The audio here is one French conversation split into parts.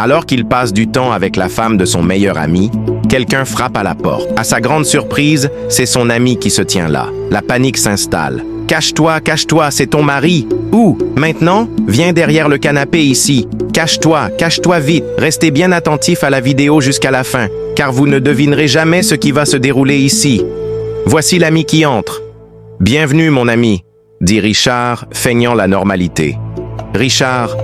Alors qu'il passe du temps avec la femme de son meilleur ami, quelqu'un frappe à la porte. À sa grande surprise, c'est son ami qui se tient là. La panique s'installe. Cache-toi, c'est ton mari. Où? Maintenant? Viens derrière le canapé ici. Cache-toi vite. Restez bien attentifs à la vidéo jusqu'à la fin, car vous ne devinerez jamais ce qui va se dérouler ici. Voici l'ami qui entre. Bienvenue, mon ami, dit Richard, feignant la normalité. Richard,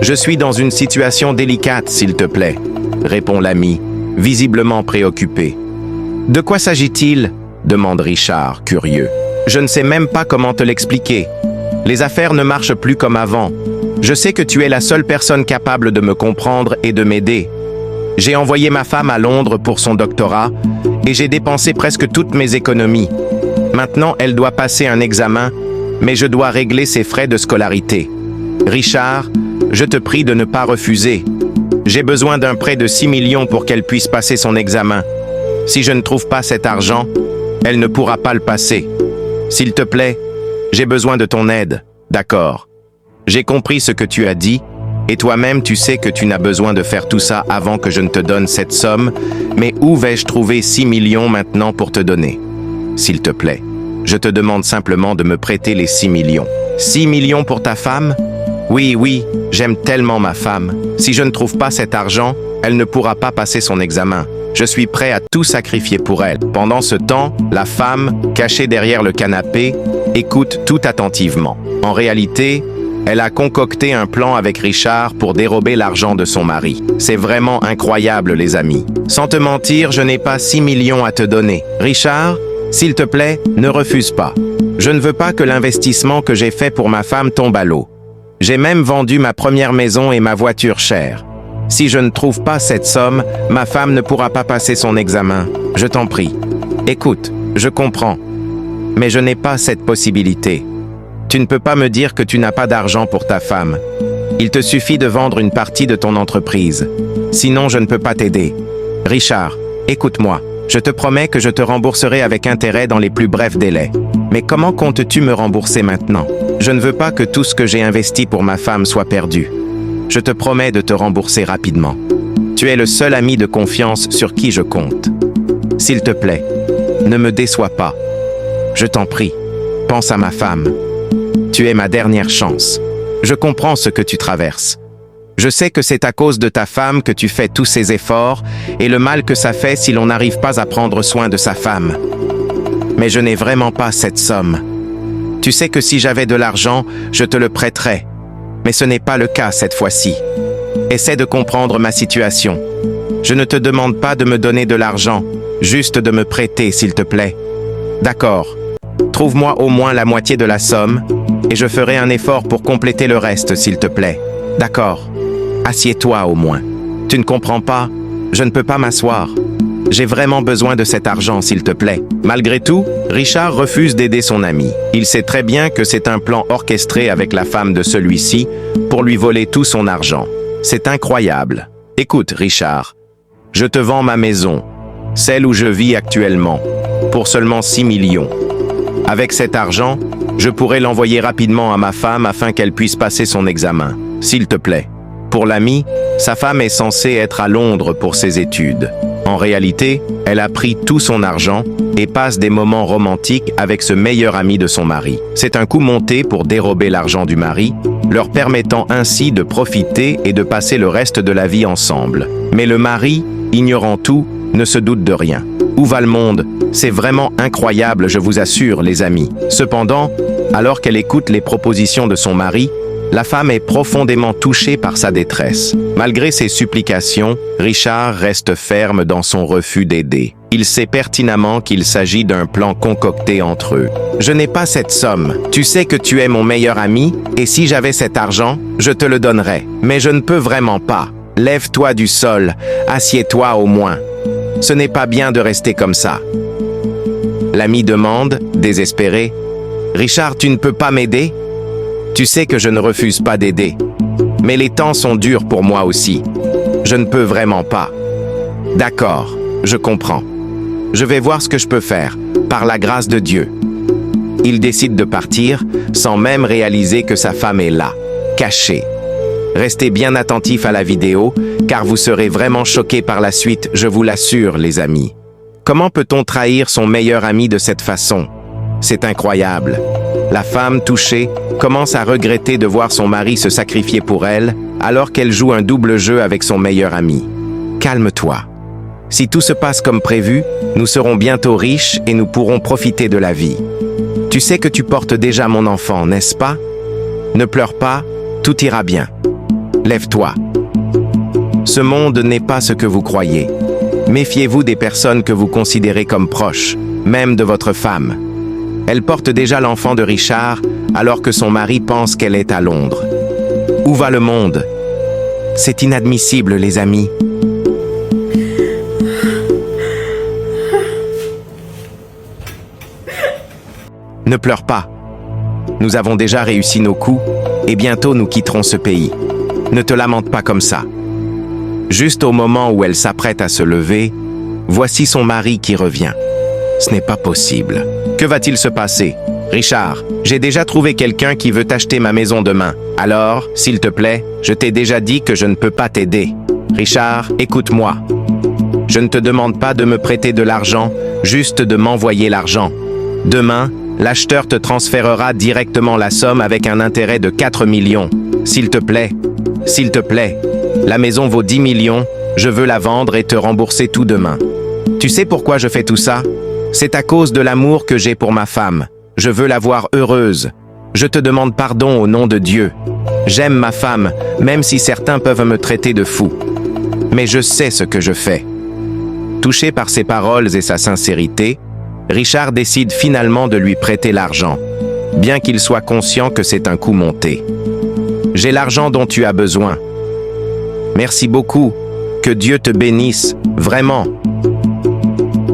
je suis dans une situation délicate, s'il te plaît, répond l'ami, visiblement préoccupé. De quoi s'agit-il? Demande Richard, curieux. Je ne sais même pas comment te l'expliquer. Les affaires ne marchent plus comme avant. Je sais que tu es la seule personne capable de me comprendre et de m'aider. J'ai envoyé ma femme à Londres pour son doctorat et j'ai dépensé presque toutes mes économies. Maintenant, elle doit passer un examen, mais je dois régler ses frais de scolarité. Richard, je te prie de ne pas refuser. J'ai besoin d'un prêt de 6 millions pour qu'elle puisse passer son examen. Si je ne trouve pas cet argent, elle ne pourra pas le passer. S'il te plaît, j'ai besoin de ton aide, d'accord? J'ai compris ce que tu as dit, et toi-même tu sais que tu n'as besoin de faire tout ça avant que je ne te donne cette somme, mais où vais-je trouver 6 millions maintenant pour te donner? S'il te plaît, je te demande simplement de me prêter les 6 millions. 6 millions pour ta femme? Oui, j'aime tellement ma femme. Si je ne trouve pas cet argent, elle ne pourra pas passer son examen. Je suis prêt à tout sacrifier pour elle. Pendant ce temps, la femme, cachée derrière le canapé, écoute tout attentivement. En réalité, elle a concocté un plan avec Richard pour dérober l'argent de son mari. C'est vraiment incroyable, les amis. Sans te mentir, je n'ai pas 6 millions à te donner. Richard, s'il te plaît, ne refuse pas. Je ne veux pas que l'investissement que j'ai fait pour ma femme tombe à l'eau. J'ai même vendu ma première maison et ma voiture chère. Si je ne trouve pas cette somme, ma femme ne pourra pas passer son examen. Je t'en prie. Écoute, je comprends. Mais je n'ai pas cette possibilité. Tu ne peux pas me dire que tu n'as pas d'argent pour ta femme. Il te suffit de vendre une partie de ton entreprise. Sinon, je ne peux pas t'aider. Richard, écoute-moi. Je te promets que je te rembourserai avec intérêt dans les plus brefs délais. Mais comment comptes-tu me rembourser maintenant? Je ne veux pas que tout ce que j'ai investi pour ma femme soit perdu. Je te promets de te rembourser rapidement. Tu es le seul ami de confiance sur qui je compte. S'il te plaît, ne me déçois pas. Je t'en prie, pense à ma femme. Tu es ma dernière chance. Je comprends ce que tu traverses. Je sais que c'est à cause de ta femme que tu fais tous ces efforts et le mal que ça fait si l'on n'arrive pas à prendre soin de sa femme. Mais je n'ai vraiment pas cette somme. Tu sais que si j'avais de l'argent, je te le prêterais. Mais ce n'est pas le cas cette fois-ci. Essaie de comprendre ma situation. Je ne te demande pas de me donner de l'argent, juste de me prêter, s'il te plaît. D'accord. Trouve-moi au moins la moitié de la somme, et je ferai un effort pour compléter le reste, s'il te plaît. D'accord. Assieds-toi au moins. Tu ne comprends pas? Je ne peux pas m'asseoir. J'ai vraiment besoin de cet argent, s'il te plaît. Malgré tout, Richard refuse d'aider son ami. Il sait très bien que c'est un plan orchestré avec la femme de celui-ci pour lui voler tout son argent. C'est incroyable. Écoute, Richard, je te vends ma maison, celle où je vis actuellement, pour seulement 6 millions. Avec cet argent, je pourrais l'envoyer rapidement à ma femme afin qu'elle puisse passer son examen. S'il te plaît. Pour l'ami, sa femme est censée être à Londres pour ses études. En réalité, elle a pris tout son argent et passe des moments romantiques avec ce meilleur ami de son mari. C'est un coup monté pour dérober l'argent du mari, leur permettant ainsi de profiter et de passer le reste de la vie ensemble. Mais le mari, ignorant tout, ne se doute de rien. Où va le monde? C'est vraiment incroyable, je vous assure, les amis. Cependant, alors qu'elle écoute les propositions de son mari, la femme est profondément touchée par sa détresse. Malgré ses supplications, Richard reste ferme dans son refus d'aider. Il sait pertinemment qu'il s'agit d'un plan concocté entre eux. Je n'ai pas cette somme. Tu sais que tu es mon meilleur ami, et si j'avais cet argent, je te le donnerais. Mais je ne peux vraiment pas. Lève-toi du sol, assieds-toi au moins. Ce n'est pas bien de rester comme ça. L'ami demande, désespéré, « Richard, tu ne peux pas m'aider? Tu sais que je ne refuse pas d'aider. Mais les temps sont durs pour moi aussi. Je ne peux vraiment pas. » D'accord, je comprends. Je vais voir ce que je peux faire, par la grâce de Dieu. Il décide de partir, sans même réaliser que sa femme est là, cachée. Restez bien attentifs à la vidéo, car vous serez vraiment choqués par la suite, je vous l'assure, les amis. Comment peut-on trahir son meilleur ami de cette façon? C'est incroyable. La femme touchée commence à regretter de voir son mari se sacrifier pour elle, alors qu'elle joue un double jeu avec son meilleur ami. Calme-toi. Si tout se passe comme prévu, nous serons bientôt riches et nous pourrons profiter de la vie. Tu sais que tu portes déjà mon enfant, n'est-ce pas? Ne pleure pas, tout ira bien. Lève-toi. Ce monde n'est pas ce que vous croyez. Méfiez-vous des personnes que vous considérez comme proches, même de votre femme. Elle porte déjà l'enfant de Richard, alors que son mari pense qu'elle est à Londres. Où va le monde? C'est inadmissible, les amis. Ne pleure pas. Nous avons déjà réussi nos coups, et bientôt nous quitterons ce pays. Ne te lamente pas comme ça. Juste au moment où elle s'apprête à se lever, voici son mari qui revient. Ce n'est pas possible. Que va-t-il se passer? Richard, j'ai déjà trouvé quelqu'un qui veut acheter ma maison demain. Alors, s'il te plaît, je t'ai déjà dit que je ne peux pas t'aider. Richard, écoute-moi. Je ne te demande pas de me prêter de l'argent, juste de m'envoyer l'argent. Demain, l'acheteur te transférera directement la somme avec un intérêt de 4 millions. S'il te plaît, s'il te plaît. La maison vaut 10 millions, je veux la vendre et te rembourser tout demain. Tu sais pourquoi je fais tout ça? C'est à cause de l'amour que j'ai pour ma femme. Je veux la voir heureuse. Je te demande pardon au nom de Dieu. J'aime ma femme, même si certains peuvent me traiter de fou. Mais je sais ce que je fais. Touché par ses paroles et sa sincérité, Richard décide finalement de lui prêter l'argent, bien qu'il soit conscient que c'est un coup monté. J'ai l'argent dont tu as besoin. Merci beaucoup. Que Dieu te bénisse, vraiment.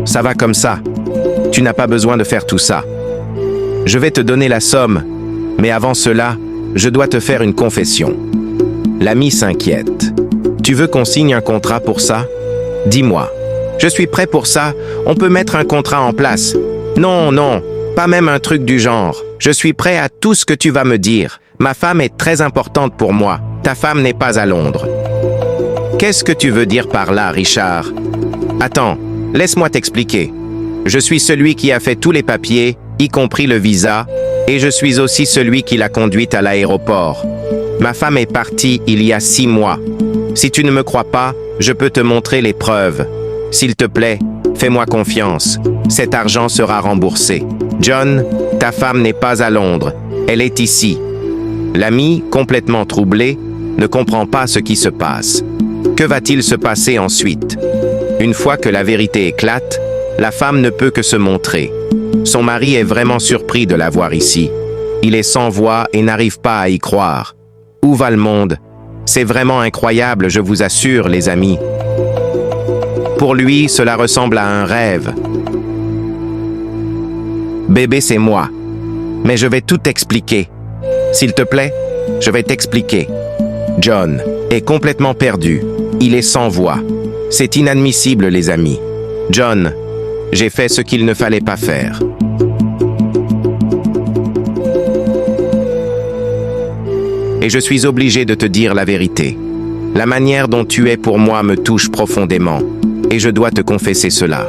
Ça va comme ça. Tu n'as pas besoin de faire tout ça. Je vais te donner la somme, mais avant cela, je dois te faire une confession. L'ami s'inquiète. Tu veux qu'on signe un contrat pour ça? Dis-moi. Je suis prêt pour ça, on peut mettre un contrat en place. Non, non, pas même un truc du genre. Je suis prêt à tout ce que tu vas me dire. Ma femme est très importante pour moi. Ta femme n'est pas à Londres. Qu'est-ce que tu veux dire par là, Richard? Attends, laisse-moi t'expliquer. Je suis celui qui a fait tous les papiers, y compris le visa, et je suis aussi celui qui l'a conduite à l'aéroport. Ma femme est partie il y a 6 mois. Si tu ne me crois pas, je peux te montrer les preuves. S'il te plaît, fais-moi confiance. Cet argent sera remboursé. John, ta femme n'est pas à Londres. Elle est ici. L'ami, complètement troublé, ne comprend pas ce qui se passe. Que va-t-il se passer ensuite? Une fois que la vérité éclate, la femme ne peut que se montrer. Son mari est vraiment surpris de la voir ici. Il est sans voix et n'arrive pas à y croire. Où va le monde? C'est vraiment incroyable, je vous assure, les amis. Pour lui, cela ressemble à un rêve. Bébé, c'est moi. Mais je vais tout expliquer. S'il te plaît, je vais t'expliquer. John est complètement perdu. Il est sans voix. C'est inadmissible, les amis. John, j'ai fait ce qu'il ne fallait pas faire. Et je suis obligé de te dire la vérité. La manière dont tu es pour moi me touche profondément. Et je dois te confesser cela.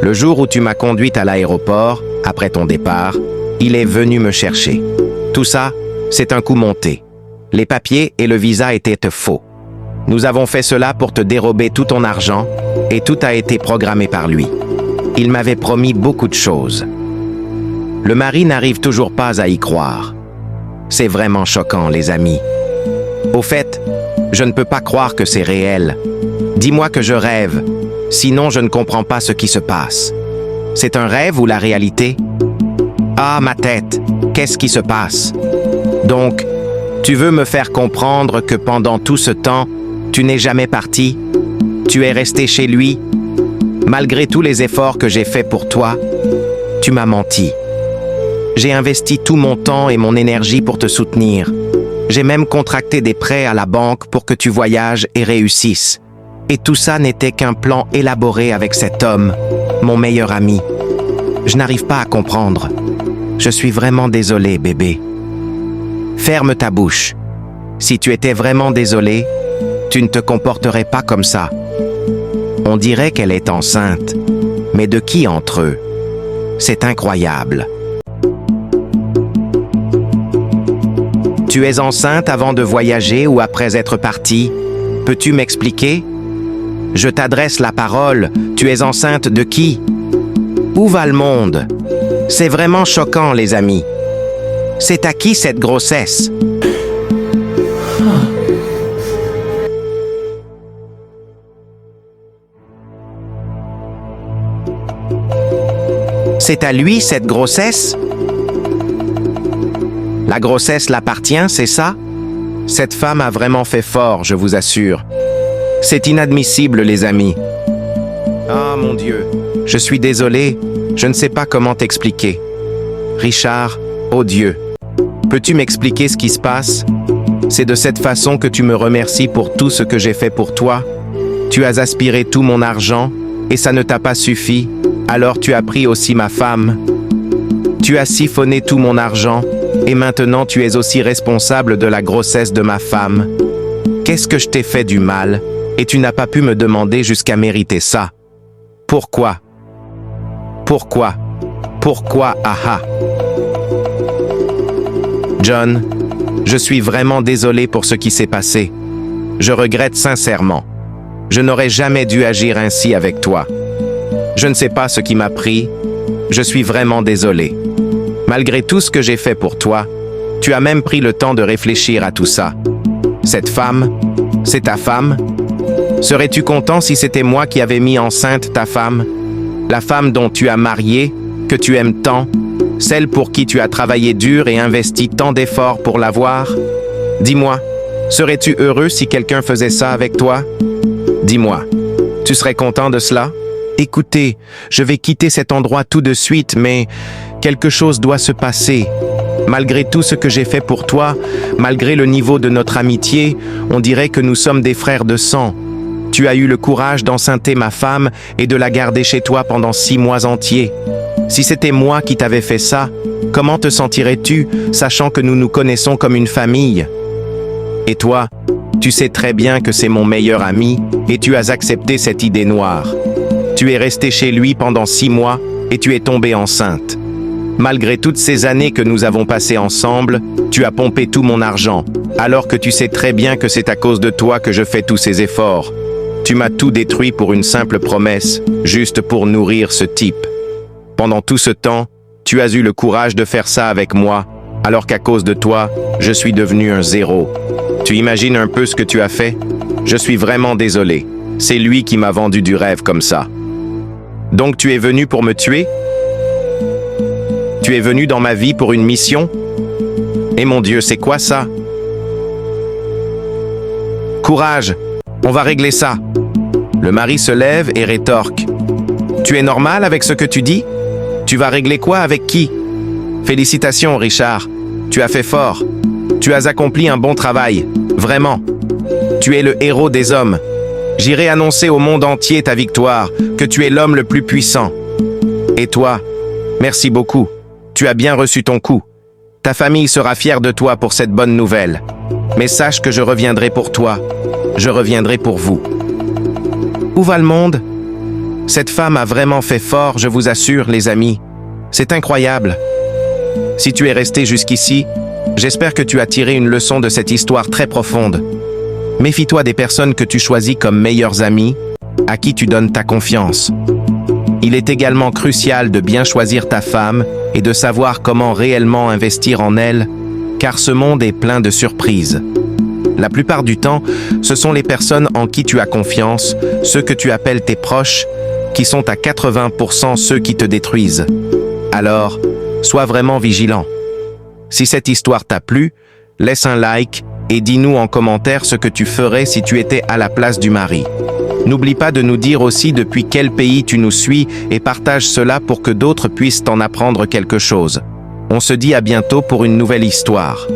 Le jour où tu m'as conduite à l'aéroport, après ton départ, il est venu me chercher. Tout ça, c'est un coup monté. Les papiers et le visa étaient faux. Nous avons fait cela pour te dérober tout ton argent et tout a été programmé par lui. Il m'avait promis beaucoup de choses. Le mari n'arrive toujours pas à y croire. C'est vraiment choquant, les amis. Au fait, je ne peux pas croire que c'est réel. Dis-moi que je rêve, sinon je ne comprends pas ce qui se passe. C'est un rêve ou la réalité? Ah, ma tête, qu'est-ce qui se passe? Donc, tu veux me faire comprendre que pendant tout ce temps, tu n'es jamais parti? Tu es resté chez lui? Malgré tous les efforts que j'ai faits pour toi, tu m'as menti. J'ai investi tout mon temps et mon énergie pour te soutenir. J'ai même contracté des prêts à la banque pour que tu voyages et réussisses. Et tout ça n'était qu'un plan élaboré avec cet homme, mon meilleur ami. Je n'arrive pas à comprendre. Je suis vraiment désolé, bébé. Ferme ta bouche. Si tu étais vraiment désolé, tu ne te comporterais pas comme ça. On dirait qu'elle est enceinte. Mais de qui entre eux? C'est incroyable. Tu es enceinte avant de voyager ou après être partie? Peux-tu m'expliquer? Je t'adresse la parole. Tu es enceinte de qui? Où va le monde? C'est vraiment choquant, les amis. C'est à qui cette grossesse? C'est à lui cette grossesse? La grossesse l'appartient, c'est ça? Cette femme a vraiment fait fort, je vous assure. C'est inadmissible, les amis. Ah, mon Dieu, je suis désolé, je ne sais pas comment t'expliquer. Richard, oh Dieu, peux-tu m'expliquer ce qui se passe? C'est de cette façon que tu me remercies pour tout ce que j'ai fait pour toi? Tu as aspiré tout mon argent et ça ne t'a pas suffi, alors tu as pris aussi ma femme. Tu as siphonné tout mon argent et maintenant tu es aussi responsable de la grossesse de ma femme. Qu'est-ce que je t'ai fait du mal et tu n'as pas pu me demander jusqu'à mériter ça? Pourquoi? Pourquoi? Pourquoi, aha? John, je suis vraiment désolé pour ce qui s'est passé. Je regrette sincèrement. Je n'aurais jamais dû agir ainsi avec toi. Je ne sais pas ce qui m'a pris. Je suis vraiment désolé. Malgré tout ce que j'ai fait pour toi, tu as même pris le temps de réfléchir à tout ça. Cette femme, c'est ta femme? Serais-tu content si c'était moi qui avais mis enceinte ta femme? La femme dont tu as marié, que tu aimes tant, celle pour qui tu as travaillé dur et investi tant d'efforts pour l'avoir? Dis-moi, serais-tu heureux si quelqu'un faisait ça avec toi? Dis-moi, tu serais content de cela? Écoutez, je vais quitter cet endroit tout de suite, mais quelque chose doit se passer. Malgré tout ce que j'ai fait pour toi, malgré le niveau de notre amitié, on dirait que nous sommes des frères de sang. Tu as eu le courage d'enceinter ma femme et de la garder chez toi pendant 6 mois entiers. Si c'était moi qui t'avais fait ça, comment te sentirais-tu, sachant que nous nous connaissons comme une famille? Et toi, tu sais très bien que c'est mon meilleur ami et tu as accepté cette idée noire. Tu es resté chez lui pendant 6 mois et tu es tombée enceinte. Malgré toutes ces années que nous avons passées ensemble, tu as pompé tout mon argent, alors que tu sais très bien que c'est à cause de toi que je fais tous ces efforts. Tu m'as tout détruit pour une simple promesse, juste pour nourrir ce type. Pendant tout ce temps, tu as eu le courage de faire ça avec moi, alors qu'à cause de toi, je suis devenu un zéro. Tu imagines un peu ce que tu as fait? Je suis vraiment désolé. C'est lui qui m'a vendu du rêve comme ça. Donc tu es venu pour me tuer? Tu es venu dans ma vie pour une mission? Et mon Dieu, c'est quoi ça? Courage, on va régler ça. Le mari se lève et rétorque. Tu es normal avec ce que tu dis? Tu vas régler quoi avec qui? Félicitations, Richard. Tu as fait fort. Tu as accompli un bon travail. Vraiment. Tu es le héros des hommes. J'irai annoncer au monde entier ta victoire, que tu es l'homme le plus puissant. Et toi, merci beaucoup. Tu as bien reçu ton coup. Ta famille sera fière de toi pour cette bonne nouvelle. Mais sache que je reviendrai pour toi. Je reviendrai pour vous. Où va le monde? Cette femme a vraiment fait fort, je vous assure, les amis. C'est incroyable. Si tu es resté jusqu'ici, j'espère que tu as tiré une leçon de cette histoire très profonde. Méfie-toi des personnes que tu choisis comme meilleurs amis, à qui tu donnes ta confiance. Il est également crucial de bien choisir ta femme et de savoir comment réellement investir en elle, car ce monde est plein de surprises. La plupart du temps, ce sont les personnes en qui tu as confiance, ceux que tu appelles tes proches, qui sont à 80% ceux qui te détruisent. Alors, sois vraiment vigilant. Si cette histoire t'a plu, laisse un like et dis-nous en commentaire ce que tu ferais si tu étais à la place du mari. N'oublie pas de nous dire aussi depuis quel pays tu nous suis et partage cela pour que d'autres puissent en apprendre quelque chose. On se dit à bientôt pour une nouvelle histoire.